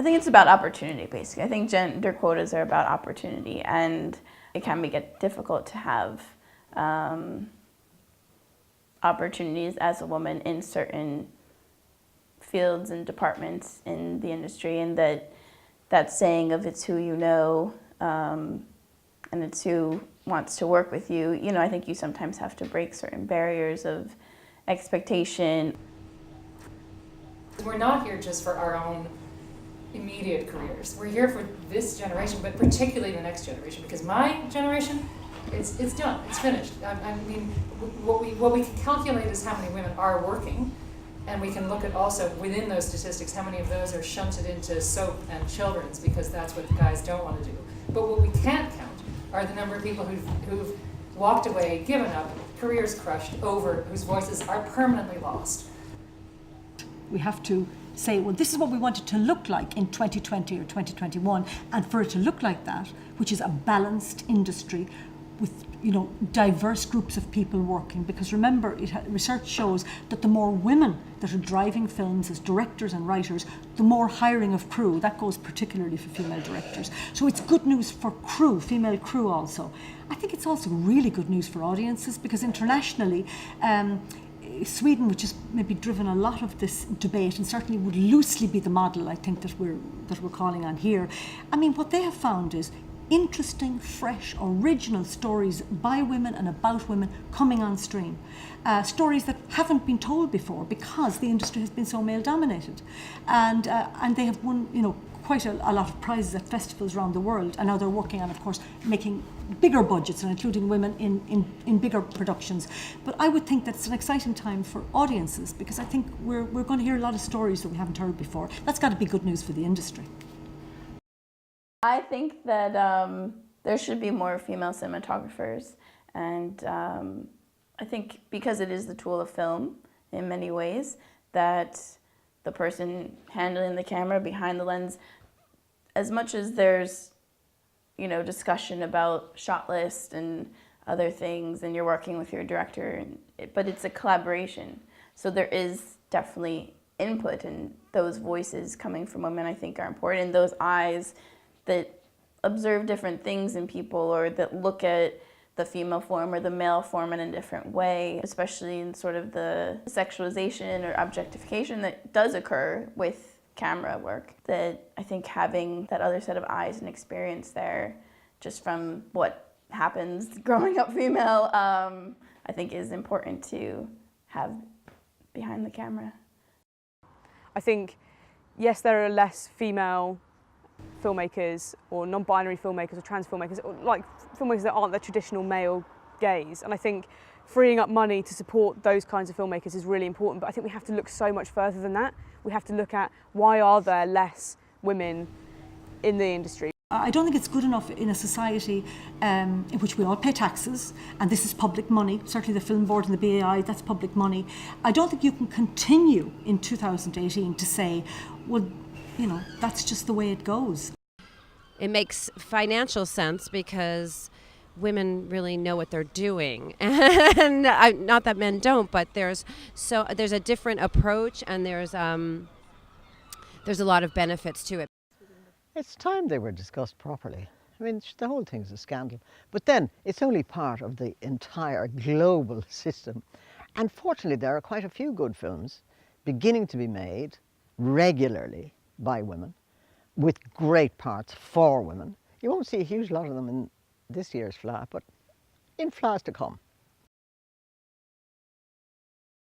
I think it's about opportunity, basically. I think gender quotas are about opportunity, and it can get difficult to have opportunities as a woman in certain fields and departments in the industry, and that saying of "it's who you know," and it's who wants to work with you. You know, I think you sometimes have to break certain barriers of expectation. We're not here just for our own immediate careers. We're here for this generation, but particularly the next generation, because my generation, it's done, it's finished. I mean, what we can calculate is how many women are working, and we can look at also within those statistics how many of those are shunted into soap and children's because that's what the guys don't want to do. But what we can't count are the number of people who've walked away, given up, careers crushed, over, whose voices are permanently lost. We have to say, well, this is what we want it to look like in 2020 or 2021, and for it to look like that, which is a balanced industry with, you know, diverse groups of people working. Because remember, research shows that the more women that are driving films as directors and writers, the more hiring of crew. That goes particularly for female directors. So it's good news for crew, female crew also. I think it's also really good news for audiences, because internationally, Sweden, which has maybe driven a lot of this debate and certainly would loosely be the model, I think, that we're calling on here. I mean, what they have found is interesting, fresh, original stories by women and about women coming on stream. Stories that haven't been told before because the industry has been so male dominated. And they have won, you know, quite a lot of prizes at festivals around the world, and now they're working on, of course, making bigger budgets and including women in bigger productions. But I would think that it's an exciting time for audiences, because I think we're going to hear a lot of stories that we haven't heard before. That's got to be good news for the industry. I think that there should be more female cinematographers, and I think because it is the tool of film in many ways, that the person handling the camera behind the lens, as much as there's, you know, discussion about shot list and other things, and you're working with your director, but it's a collaboration. So there is definitely input, and those voices coming from women I think are important, and those eyes that observe different things in people, or that look at the female form or the male form in a different way, especially in sort of the sexualization or objectification that does occur with camera work, that I think having that other set of eyes and experience there, just from what happens growing up female, I think is important to have behind the camera. I think, yes, there are less female filmmakers or non-binary filmmakers or trans filmmakers, or like filmmakers that aren't the traditional male gaze, and I think freeing up money to support those kinds of filmmakers is really important, but I think we have to look so much further than that. We have to look at, why are there less women in the industry? I don't think it's good enough in a society in which we all pay taxes, and this is public money, certainly the Film Board and the BAI, that's public money. I don't think you can continue in 2018 to say, well, you know, that's just the way it goes. It makes financial sense because women really know what they're doing, and not that men don't, but there's a different approach, and there's a lot of benefits to it. It's time they were discussed properly. I mean, the whole thing's a scandal. But then it's only part of the entire global system. And fortunately, there are quite a few good films beginning to be made regularly by women, with great parts for women. You won't see a huge lot of them in this year's FLA, but in FLAs to come.